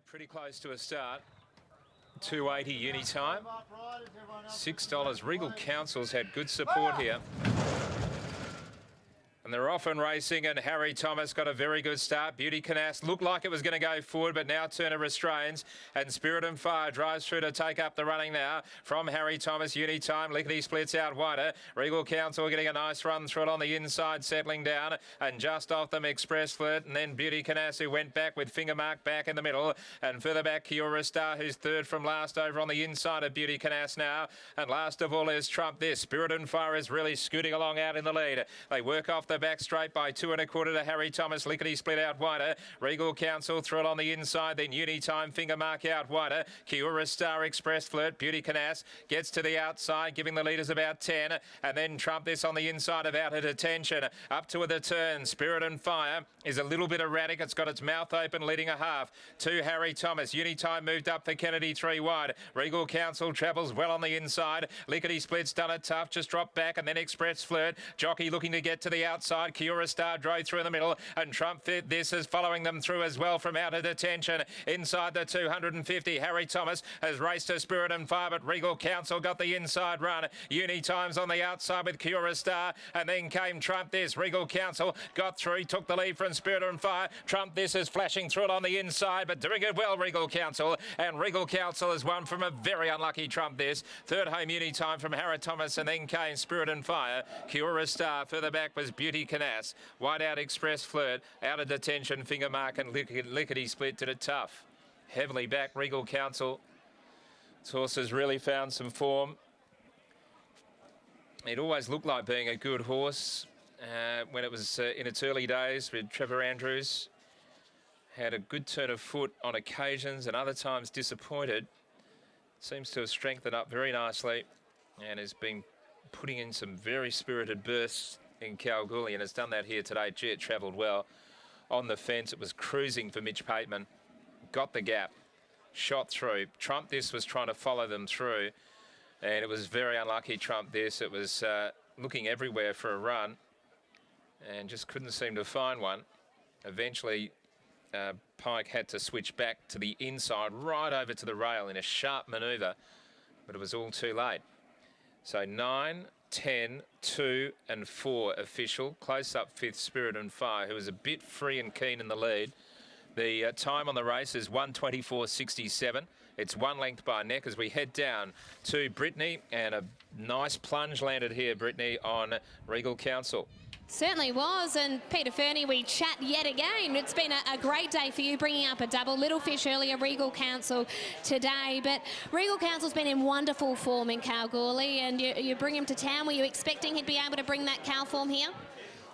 Pretty close to a start. 280 uni time. $6. Regal Council's had good support here. And they're off and racing, and Harry Thomas got a very good start. Beauty Canas looked like it was going to go forward, but now Turner restrains, and Spirit and Fire drives through to take up the running now from Harry Thomas. Uni time, Lickety splits out wider. Regal Council getting a nice run through it on the inside, settling down, and just off them Express Flirt, and then Beauty Canas, who went back with Fingermark back in the middle, and further back Kiora Star, who's third from last over on the inside of Beauty Canas now, and last of all is Trump This. Spirit and Fire is really scooting along out in the lead. They work off the back straight by 2 1/4 to Harry Thomas. Lickety split out wider. Regal Council through it on the inside. Then Uni Time, Fingermark out wider. Kiora Star, Express Flirt. Beauty Canas gets to the outside, giving the leaders about 10. And then Trump This on the inside of Out of Detention. Up to the turn. Spirit and Fire is a little bit erratic. It's got its mouth open, leading a half. To Harry Thomas. Uni Time moved up for Kennedy 3 wide. Regal Council travels well on the inside. Lickety Split's done it tough. Just dropped back, and then Express Flirt. Jockey looking to get to the outside. Kiora Star drove through in the middle, and Trump This is following them through as well from Out of Detention. Inside the 250, Harry Thomas has raced to Spirit and Fire, but Regal Council got the inside run. Uni Times on the outside with Kiora Star, and then came Trump This. Regal Council got through, took the lead from Spirit and Fire. Trump This is flashing through it on the inside, but doing it well, Regal Council. And Regal Council has won from a very unlucky Trump This. Third home Uni Time from Harry Thomas, and then came Spirit and Fire. Kiora Star. Further back was Beauty Canas. Wide out Express Flirt. Out of Detention, Fingermark and Lickety Split did it tough. Heavily back Regal Council. This horse has really found some form. It always looked like being a good horse when it was in its early days with Trevor Andrews. Had a good turn of foot on occasions and other times disappointed. Seems to have strengthened up very nicely and has been putting in some very spirited bursts in Kalgoorlie, and has done that here today. Gee, it travelled well. On the fence, it was cruising for Mitch Pateman. Got the gap, shot through. Trump This was trying to follow them through, and it was very unlucky, Trump This. It was looking everywhere for a run and just couldn't seem to find one. Eventually, Pike had to switch back to the inside, right over to the rail in a sharp manoeuvre, but it was all too late. So 9, 10, 2 and 4 official. Close up fifth, Spirit and Fire, who was a bit free and keen in the lead. The time on the race is 1:24.67. It's one length by neck as we head down to Brittany, and a nice plunge landed here, Brittany, on Regal Council. Certainly was, and Peter Fernie, we chat yet again. It's been a great day for you, bringing up a double. Little Fish earlier, Regal Council today, but Regal Council's been in wonderful form in Kalgoorlie, and you bring him to town. Were you expecting he'd be able to bring that cow form here?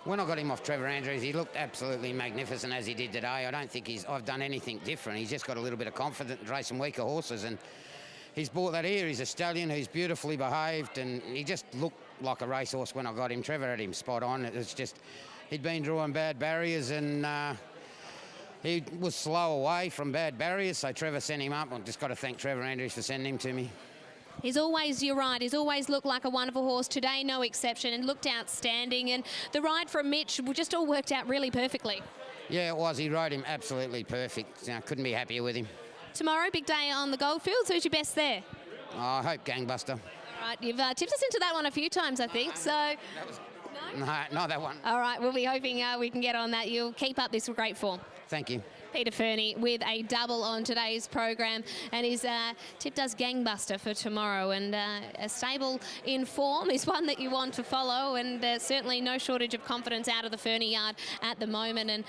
When I got him off Trevor Andrews, he looked absolutely magnificent as he did today. I don't think I've done anything different. He's just got a little bit of confidence and racing weaker horses, and he's brought that here. He's a stallion who's beautifully behaved, and he just looked like a racehorse when I got him. Trevor had him spot on. It was just, he'd been drawing bad barriers, and he was slow away from bad barriers, so Trevor sent him up. I've just got to thank Trevor Andrews for sending him to me. He's always, you're right, he's always looked like a wonderful horse. Today, no exception, and looked outstanding. And the ride from Mitch just all worked out really perfectly. Yeah, it was. He rode him absolutely perfect. Couldn't be happier with him. Tomorrow, big day on the Goldfields. Who's your best there? Oh, I hope Gangbuster. All right, you've tipped us into that one a few times, I think, so... No, not that one. All right, we'll be hoping we can get on that. You'll keep up this great form. Thank you. Peter Fernie with a double on today's program, and his tipped us Gangbuster for tomorrow, and a stable in form is one that you want to follow, and certainly no shortage of confidence out of the Fernie yard at the moment, and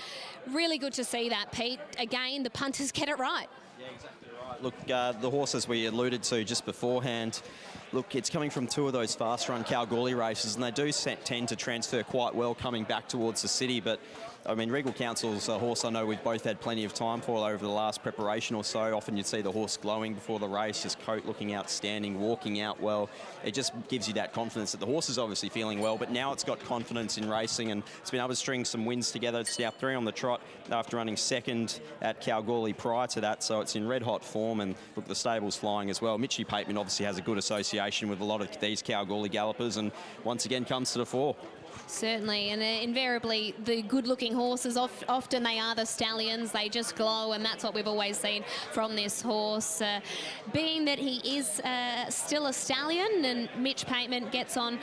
really good to see that, Pete. Again, the punters get it right. Yeah, exactly right. Look, the horses we alluded to just beforehand, look, it's coming from two of those fast-run Kalgoorlie races, and they do tend to transfer quite well coming back towards the city, but I mean, Regal Council's a horse I know we've both had plenty of time for over the last preparation or so. Often you'd see the horse glowing before the race, his coat looking outstanding, walking out well. It just gives you that confidence that the horse is obviously feeling well, but now it's got confidence in racing, and it's been able to string some wins together. It's now 3 on the trot after running second at Kalgoorlie prior to that, so it's in red-hot form, and look, the stable's flying as well. Mitchy Pateman obviously has a good association with a lot of these Kalgoorlie gallopers, and once again comes to the fore. Certainly, and invariably the good-looking horses, often they are the stallions. They just glow, and that's what we've always seen from this horse. Being that he is still a stallion, and Mitch Pateman gets on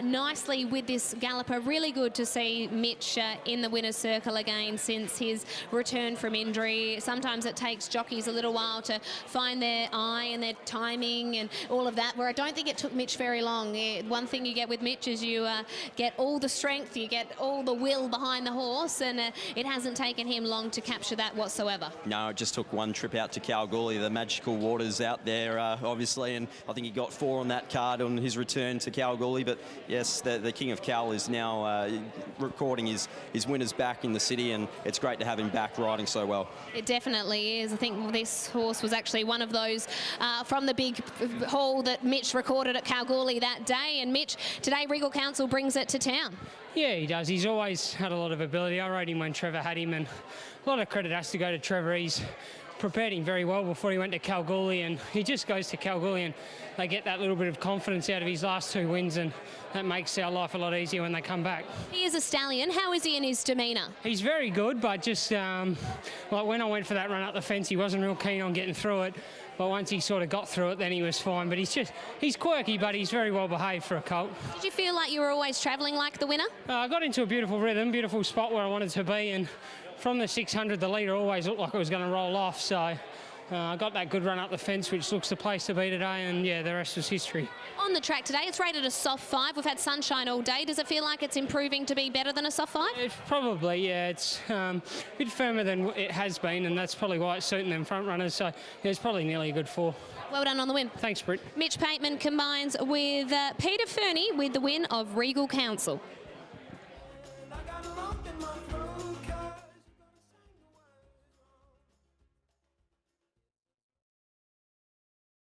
nicely with this galloper. Really good to see Mitch in the winner's circle again since his return from injury. Sometimes it takes jockeys a little while to find their eye and their timing and all of that, where I don't think it took Mitch very long. One thing you get with Mitch is you get all the strength, you get all the will behind the horse, and it hasn't taken him long to capture that whatsoever. No, it just took one trip out to Kalgoorlie, the magical waters out there, obviously, and I think he got 4 on that card on his return to Kalgoorlie. But yes, the King of Cal is now recording his winners back in the city, and it's great to have him back riding so well. It definitely is. I think this horse was actually one of those from the big haul that Mitch recorded at Kalgoorlie that day. And Mitch, today Regal Council brings it to town. Yeah, he does. He's always had a lot of ability. I rode him when Trevor had him, and a lot of credit has to go to Trevor. He's prepared him very well before he went to Kalgoorlie, and he just goes to Kalgoorlie and they get that little bit of confidence out of his last 2 wins, and that makes our life a lot easier when they come back. He is a stallion. How is he in his demeanour? He's very good, but just like when I went for that run up the fence, he wasn't real keen on getting through it. But once he sort of got through it, then he was fine. But he's quirky, but he's very well behaved for a colt. Did you feel like you were always travelling like the winner? I got into a beautiful rhythm, beautiful spot where I wanted to be, and from the 600, the leader always looked like it was going to roll off. So I got that good run up the fence, which looks the place to be today, and yeah, the rest was history. On the track today, it's rated a soft 5. We've had sunshine all day. Does it feel like it's improving to be better than a soft 5? It's probably, yeah. It's a bit firmer than it has been, and that's probably why it's suiting them front runners. So yeah, it's probably nearly a good 4. Well done on the win. Thanks, Britt. Mitch Pateman combines with Peter Fernie with the win of Regal Council.